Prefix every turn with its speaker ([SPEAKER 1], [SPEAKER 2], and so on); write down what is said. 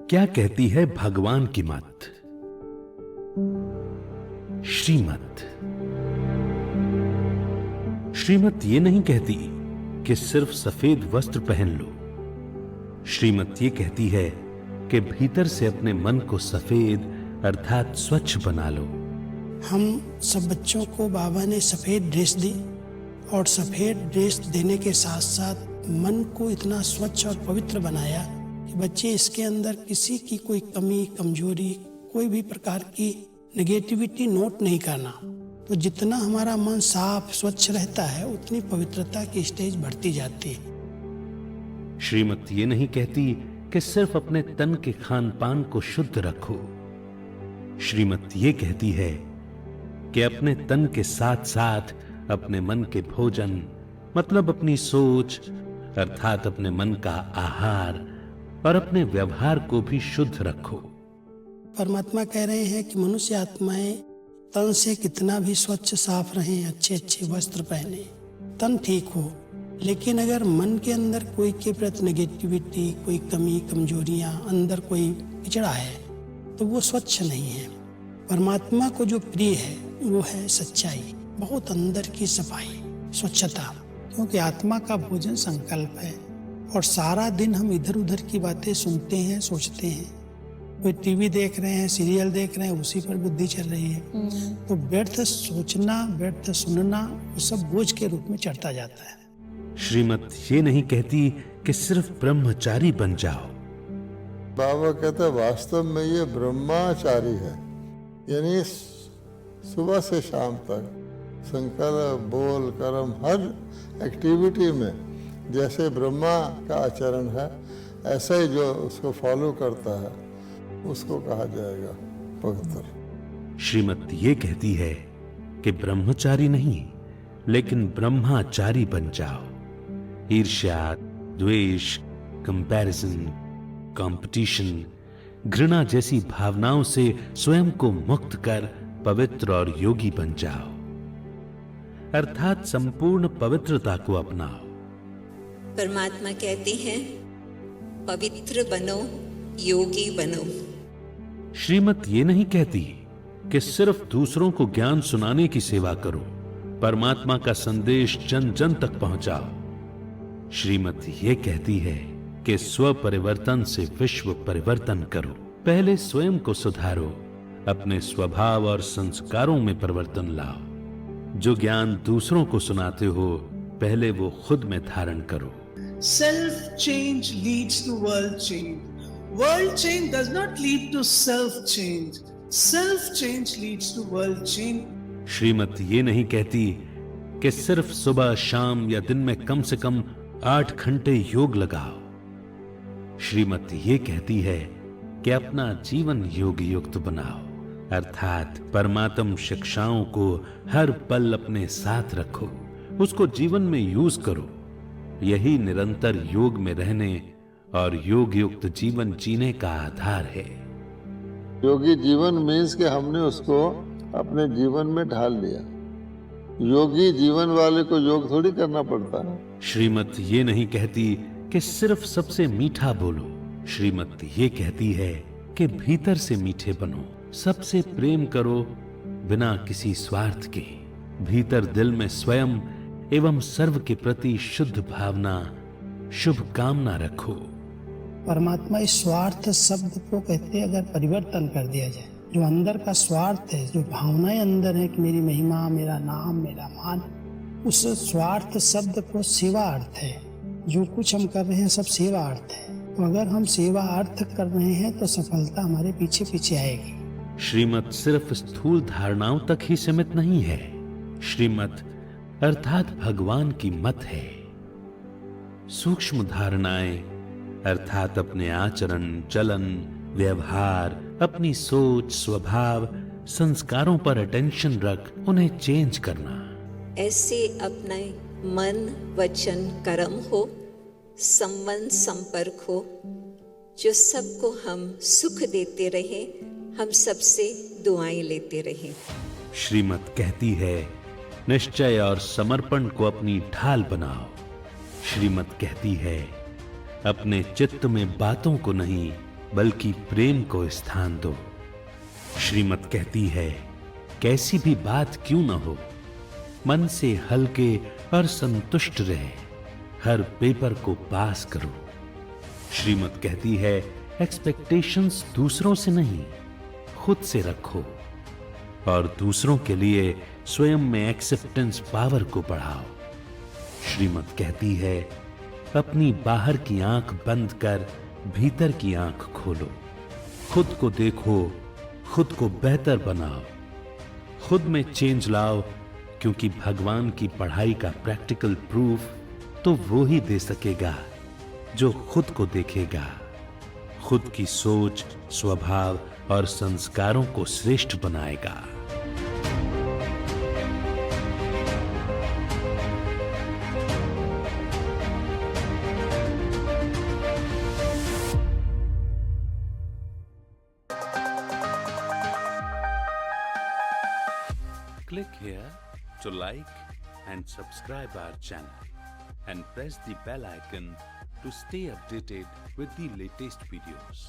[SPEAKER 1] क्या कहती है भगवान की मत? श्रीमत। श्रीमत ये नहीं कहती कि सिर्फ सफेद वस्त्र पहन लो। श्रीमत ये कहती है कि भीतर से अपने मन को सफेद अर्थात स्वच्छ बना लो।
[SPEAKER 2] हम सब बच्चों को बाबा ने सफेद ड्रेस दी और सफेद ड्रेस देने के साथ साथ मन को इतना स्वच्छ और पवित्र बनाया कि बच्चे इसके अंदर किसी की कोई कमी कमजोरी कोई भी प्रकार की नेगेटिविटी नोट नहीं करना। तो जितना हमारा मन साफ स्वच्छ रहता है उतनी पवित्रता की स्टेज बढ़ती जाती है।
[SPEAKER 1] श्रीमत ये नहीं कहती कि सिर्फ अपने तन के खान पान को शुद्ध रखो। श्रीमत ये कहती है कि अपने तन के साथ साथ अपने मन के भोजन मतलब अपनी सोच अर्थात अपने मन का आहार और अपने व्यवहार को भी शुद्ध रखो।
[SPEAKER 2] परमात्मा कह रहे हैं कि मनुष्य आत्माएं तन से कितना भी स्वच्छ साफ रहें, अच्छे अच्छे वस्त्र पहने, तन ठीक हो, लेकिन अगर मन के अंदर कोई के प्रति नेगेटिविटी कोई कमी कमजोरियां अंदर कोई पिछड़ा है तो वो स्वच्छ नहीं है। परमात्मा को जो प्रिय है वो है सच्चाई, बहुत अंदर की सफाई स्वच्छता, क्योंकि आत्मा का भोजन संकल्प है। और सारा दिन हम इधर उधर की बातें सुनते हैं सोचते हैं, कोई टीवी देख रहे हैं सीरियल देख रहे हैं उसी पर बुद्धि चल रही है। तो व्यर्थ सोचना व्यर्थ सुनना वो सब बोझ के रूप में चढ़ता जाता है।
[SPEAKER 1] श्रीमत ये नहीं कहती कि सिर्फ ब्रह्मचारी बन जाओ।
[SPEAKER 3] बाबा कहते वास्तव में ये ब्रह्मचारी है, यानी सुबह से शाम तक संकल्प बोल कर्म हर एक्टिविटी में जैसे ब्रह्मा का आचरण है ऐसा ही जो उसको फॉलो करता है उसको कहा जाएगा पवित्र।
[SPEAKER 1] श्रीमत ये कहती है कि ब्रह्मचारी नहीं लेकिन ब्रह्माचारी बन जाओ। ईर्ष्या द्वेष कंपैरिजन कंपटीशन घृणा जैसी भावनाओं से स्वयं को मुक्त कर पवित्र और योगी बन जाओ अर्थात संपूर्ण पवित्रता को अपनाओ।
[SPEAKER 4] परमात्मा कहते हैं पवित्र बनो योगी बनो।
[SPEAKER 1] श्रीमत ये नहीं कहती कि सिर्फ दूसरों को ज्ञान सुनाने की सेवा करो, परमात्मा का संदेश जन जन तक पहुंचाओ। श्रीमत ये कहती है कि स्व परिवर्तन से विश्व परिवर्तन करो। पहले स्वयं को सुधारो, अपने स्वभाव और संस्कारों में परिवर्तन लाओ। जो ज्ञान दूसरों को सुनाते हो पहले वो खुद में धारण करो।
[SPEAKER 5] Self change leads to world change. World change does not lead to self change. Self change leads to world change.
[SPEAKER 1] श्रीमत ये नहीं कहती कि सिर्फ सुबह शाम या दिन में कम से कम 8 घंटे योग लगाओ। श्रीमत ये कहती है कि अपना जीवन योग युक्त बनाओ अर्थात परमात्म शिक्षाओं को हर पल अपने साथ रखो, उसको जीवन में यूज करो। यही निरंतर योग में रहने और योग युक्त जीवन जीने का आधार है।
[SPEAKER 3] योगी जीवन मीन्स कि हमने उसको अपने जीवन में ढाल लिया। योगी जीवन वाले को योग थोड़ी करना पड़ता है।
[SPEAKER 1] श्रीमत ये नहीं कहती कि सिर्फ सबसे मीठा बोलो। श्रीमत ये कहती है कि भीतर से मीठे बनो, सबसे प्रेम करो बिना किसी स्वार्थ के। भीतर दिल में स्वयं एवं सर्व के प्रति शुद्ध भावना शुभ कामना रखो।
[SPEAKER 2] परमात्मा इस स्वार्थ शब्द को कहते हैं अगर परिवर्तन कर दिया जाए, जो अंदर का स्वार्थ है, जो भावनाएं अंदर है कि मेरी महिमा मेरा नाम मेरा मान, उस स्वार्थ शब्द को सेवा अर्थ है। जो कुछ हम कर रहे हैं सब सेवा अर्थ है। तो अगर हम सेवा अर्थ कर रहे हैं तो सफलता हमारे पीछे पीछे आएगी।
[SPEAKER 1] श्रीमत सिर्फ स्थूल धारणाओं तक ही सीमित नहीं है। श्रीमत अर्थात भगवान की मत है। सूक्ष्म धारणाएं अर्थात अपने आचरण चलन व्यवहार अपनी सोच स्वभाव संस्कारों पर अटेंशन रख उन्हें चेंज करना।
[SPEAKER 4] ऐसे अपने मन वचन कर्म हो संबंध संपर्क हो जो सबको हम सुख देते रहे, हम सबसे दुआएं लेते रहे।
[SPEAKER 1] श्रीमत कहती है निश्चय और समर्पण को अपनी ढाल बनाओ। श्रीमत कहती है अपने चित्त में बातों को नहीं बल्कि प्रेम को स्थान दो। श्रीमत कहती है, कैसी भी बात क्यों न हो, मन से हल्के और संतुष्ट रहे, हर पेपर को पास करो। श्रीमत कहती है, एक्सपेक्टेशंस दूसरों से नहीं खुद से रखो और दूसरों के लिए स्वयं में एक्सेप्टेंस पावर को बढ़ाओ। श्रीमत कहती है, अपनी बाहर की आंख बंद कर भीतर की आंख खोलो, खुद को देखो, खुद को बेहतर बनाओ, खुद में चेंज लाओ, क्योंकि भगवान की पढ़ाई का प्रैक्टिकल प्रूफ तो वो ही दे सकेगा जो खुद को देखेगा, खुद की सोच, स्वभाव और संस्कारों को श्रेष्ठ बनाएगा। Click here to like and subscribe our channel and press the bell icon to stay updated with the latest videos.